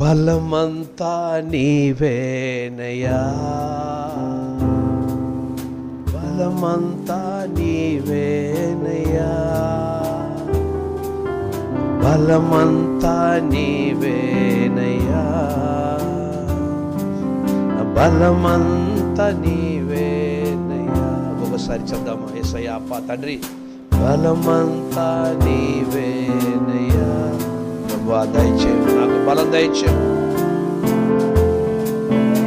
బలమంతా నీవేనయ్యా, బలమంతా నీవేనయ్యా, బలమంతా నీవేనయ్యా, బలమంతా నీవేనయ్యా. ఒకసారి చెప్దామా? యేసయ్యా అప్పా తండ్రి, బలమంతా నీవేనయ్యా. ప్రభువా దయచేయు, నాకు బలం దయచేయు.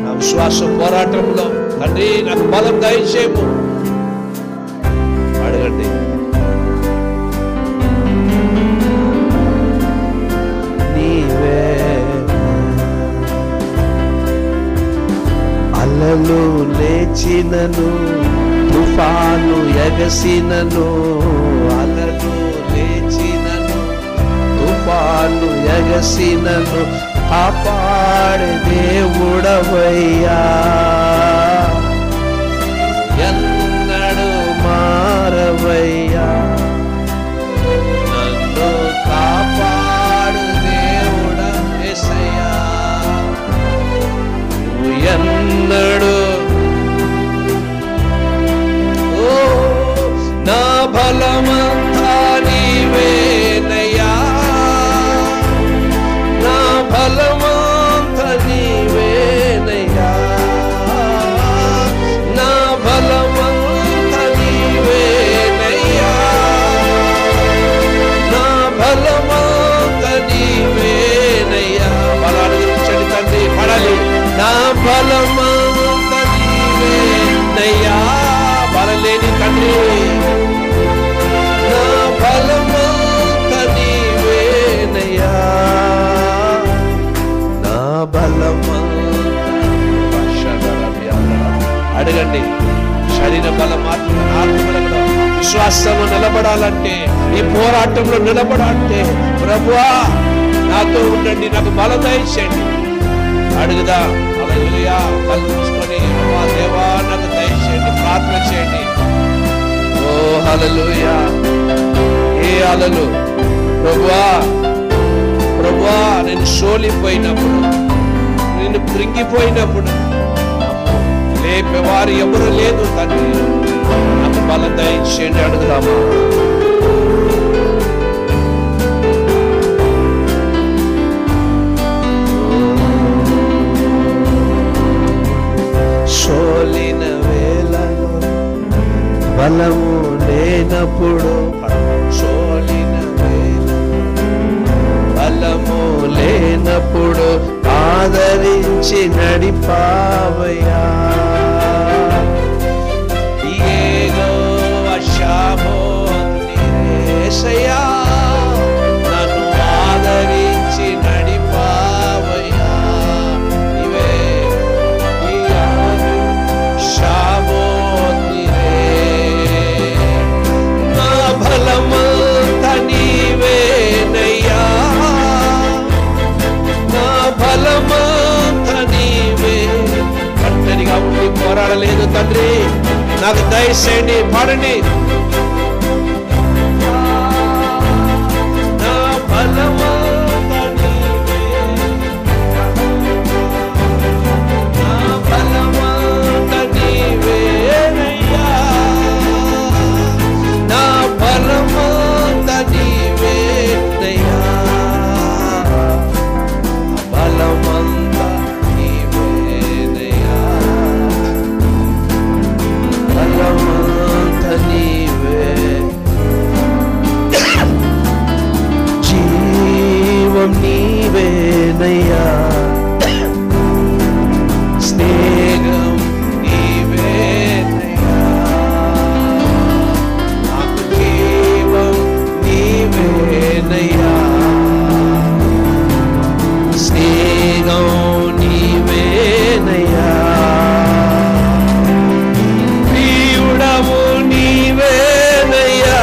నా విశ్వాస పోరాటంలో తండ్రి నాకు బలం దయచేయము. అడగండి. నీవే అలలు లేచినను, తుఫాను ఎగసినను, అలలు లేచినను, తుఫాను ఎగసినను, కాపాడే దేవుడవయ్యా. ఎన్నడు మారవయ్యా, నన్ను కాపాడు దేవుడ యేసయ్యా. ఎన్నడు నా బలమంతా నీవేనయ్యా, నా బలమంతా నీవేనయ్యా, నా బలమంతా నీవేనయ్యా, నా బలమంతా నీవేనయ్యా. బలాన్ని గురించండి తండ్రి, పడాలి. నా బలమంతా నీవేనయ్యా, బలలేని తండ్రి, నా బలమంతా నీవేనయ్యా, నా బలమంతా. అడగండి. శరీర బలం మాత్రమే, ఆత్మబలం, విశ్వాసంలో నిలబడాలంటే, ఈ పోరాటంలో నిలబడాలంటే ప్రభువా నాతో ఉండండి, నాకు బలం దయచేయండి. అడుగుదా. హల్లెలూయా. కళ్ళు మూసుకొని దేవా నాకు దయచేయండి, ప్రార్థన చేయండి. ఓ హల్లెలూయా. ఏ అలలు ప్రభువా, ప్రభువా నేను సోలిపోయినప్పుడు, నేను కృంగిపోయినప్పుడు లేపేవారు ఎవరు లేదు తండ్రి, నాకు బలం దయచేయండి. అడుగుదామా? సోలిన వేళలో బలము లేనప్పుడు, సోలిన వేళలో బలము లేనప్పుడు ఆదరించి నడిపావయ్యా. యెహోవా షామోత్ యేసయ్యా, నన్ను ఆదరించి నడిపావయ్యా. నీవే షామోత్ నా బలమంతా నీవేనయ్యా, నా బలమంతా నీవే. ఒంటరిగా ఉండి పోరాడలేదు తండ్రి, నాకు దయచేయండి. పాడండి. నా బలమంతా నీవే, నా బలమంతా నీవేనయ్యా, నా బలమంతా నీవేనయ్యా, బలమంతా నీవేనయ్యా, బలమంతా నీవే. జీవం నీవేనయ్యా, స్నేహం నీవేనయ్యా, నాకు జీవం నీవేనయ్యా, స్నేహం నీవేనయ్యా, ప్రియుడవు నీవేనయ్యా,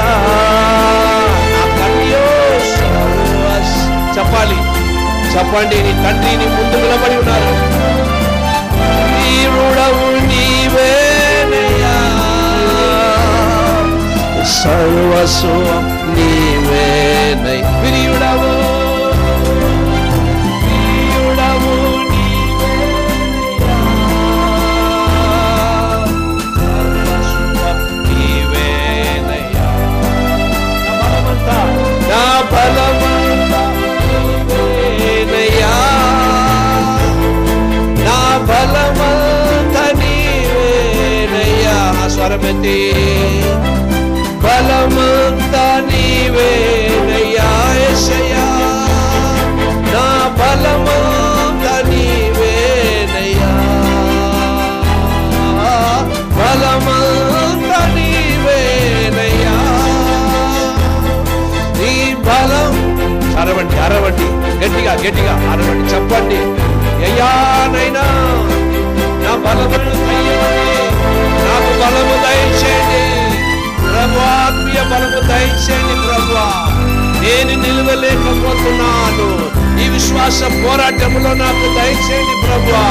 నా కన్యో సర్వస్. చెప్పాలి, చెప్పండి. నీ తండ్రి నీ ముందు నిలబడి ఉన్నారు. ప్రియుడవు నీవేనయ్యా, సర్వస్వం నీవేనయ్యా. ప్రియుడవు, ప్రియుడవు స్వరమెత్తి బలమంతా నీవేనయ్యా యేసయ్యా, నా బలమంతా నీవేనయ్యా, బలమంతా నీవేనయ్యా, నీ బలం. అరవండి అరవండి, గట్టిగా గట్టిగా అరవండి, చెప్పండి. అయ్యానైనా నా బలమును దయచేయండి, నాకు బలము దయచేయండి ప్రభు, ఆత్మీయ బలము దయచేయండి ప్రభువా. నేను నిలవలేకపోతున్నాను, ఈ విశ్వాస పోరాటంలో నాకు దయచేయండి ప్రభువా.